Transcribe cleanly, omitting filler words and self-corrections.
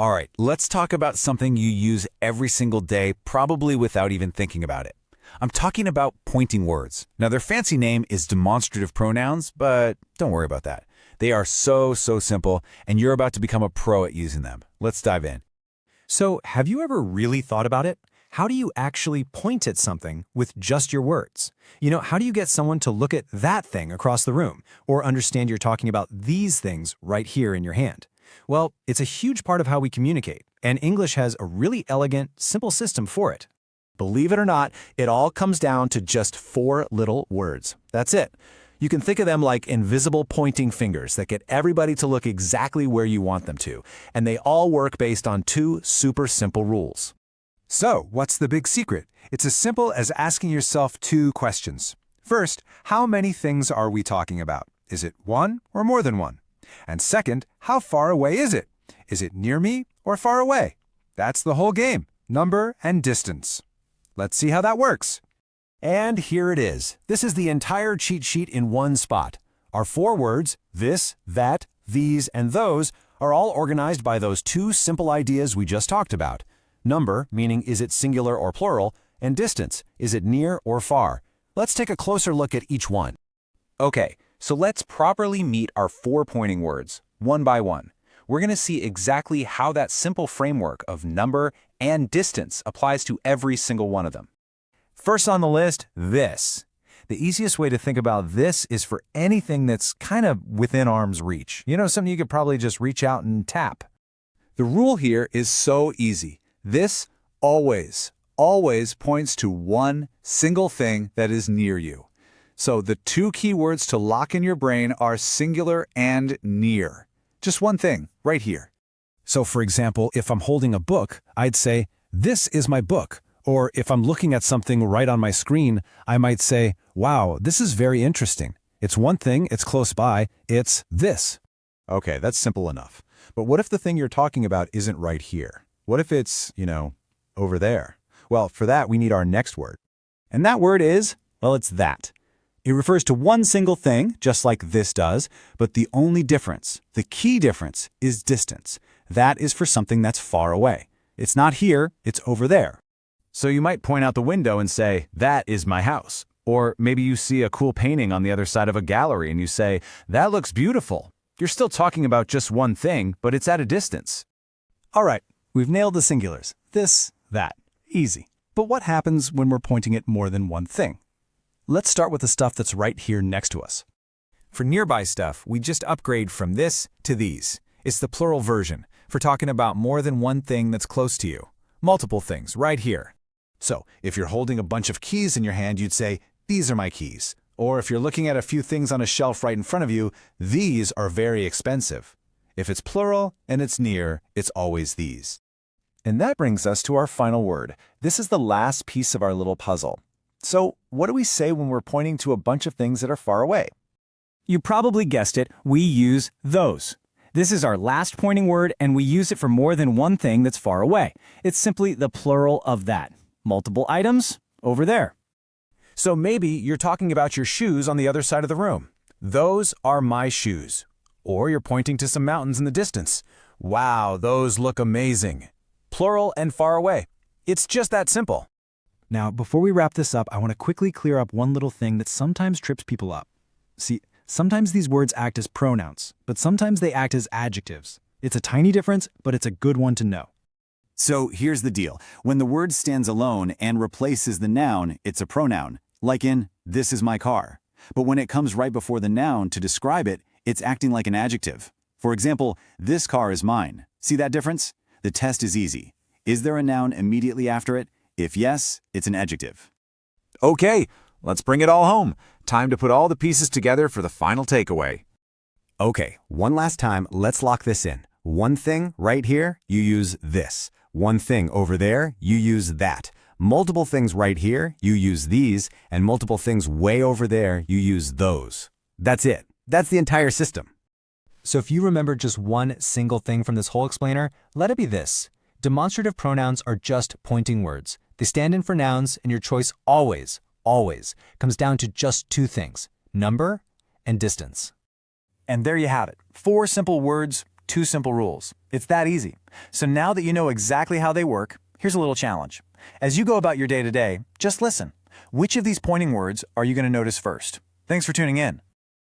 All right, let's talk about something you use every single day, probably without even thinking about it. I'm talking about pointing words. Now, their fancy name is demonstrative pronouns, but don't worry about that. They are so simple, and you're about to become a pro at using them. Let's dive in. So, have you ever really thought about it? How do you actually point at something with just your words? How do you get someone to look at that thing across the room or understand you're talking about these things right here in your hand? Well, it's a huge part of how we communicate, and English has a really elegant, simple system for it. Believe it or not, it all comes down to just 4 little words. That's it. You can think of them like invisible pointing fingers that get everybody to look exactly where you want them to, and they all work based on 2 super simple rules. So, what's the big secret? It's as simple as asking yourself 2 questions. First, how many things are we talking about? Is it one or more than one? And second, how far away is it? Is it near me or far away? That's the whole game, number and distance. Let's see how that works. And here it is. This is the entire cheat sheet in one spot. Our 4 words, this, that, these, and those, are all organized by those 2 simple ideas we just talked about. Number, meaning is it singular or plural, and distance, is it near or far. Let's take a closer look at each one. Okay, so let's properly meet our 4 pointing words, one by one. We're going to see exactly how that simple framework of number and distance applies to every single one of them. First on the list, this. The easiest way to think about this is for anything that's kind of within arm's reach. Something you could probably just reach out and tap. The rule here is so easy. This always points to one single thing that is near you. So the 2 key words to lock in your brain are singular and near. Just one thing, right here. So for example, if I'm holding a book, I'd say, this is my book. Or if I'm looking at something right on my screen, I might say, wow, this is very interesting. It's one thing, it's close by, it's this. Okay, that's simple enough. But what if the thing you're talking about isn't right here? What if it's, over there? Well, for that, we need our next word. And that word is, well, it's that. It refers to one single thing, just like this does, but the only difference, the key difference, is distance. That is for something that's far away. It's not here, it's over there. So you might point out the window and say, that is my house. Or maybe you see a cool painting on the other side of a gallery and you say, that looks beautiful. You're still talking about just one thing, but it's at a distance. All right, we've nailed the singulars. This, that. Easy. But what happens when we're pointing at more than one thing? Let's start with the stuff that's right here next to us. For nearby stuff, we just upgrade from this to these. It's the plural version for talking about more than one thing that's close to you. Multiple things right here. So, if you're holding a bunch of keys in your hand, you'd say, these are my keys. Or if you're looking at a few things on a shelf right in front of you, these are very expensive. If it's plural and it's near, it's always these. And that brings us to our final word. This is the last piece of our little puzzle. So, what do we say when we're pointing to a bunch of things that are far away? You probably guessed it, we use those. This is our last pointing word, and we use it for more than one thing that's far away. It's simply the plural of that. Multiple items, over there. So maybe you're talking about your shoes on the other side of the room. Those are my shoes. Or you're pointing to some mountains in the distance. Wow, those look amazing. Plural and far away. It's just that simple. Now, before we wrap this up, I want to quickly clear up one little thing that sometimes trips people up. See, sometimes these words act as pronouns, but sometimes they act as adjectives. It's a tiny difference, but it's a good one to know. So here's the deal. When the word stands alone and replaces the noun, it's a pronoun, like in, this is my car. But when it comes right before the noun to describe it, it's acting like an adjective. For example, this car is mine. See that difference? The test is easy. Is there a noun immediately after it? If yes, it's an adjective. Okay, let's bring it all home. Time to put all the pieces together for the final takeaway. Okay, one last time, let's lock this in. One thing right here, you use this. One thing over there, you use that. Multiple things right here, you use these, and multiple things way over there, you use those. That's it. That's the entire system. So if you remember just one single thing from this whole explainer, let it be this. Demonstrative pronouns are just pointing words. They stand in for nouns, and your choice always comes down to just 2 things, number and distance. And there you have it. 4 simple words, two simple rules. It's that easy. So now that you know exactly how they work, here's a little challenge. As you go about your day-to-day, just listen. Which of these pointing words are you going to notice first? Thanks for tuning in.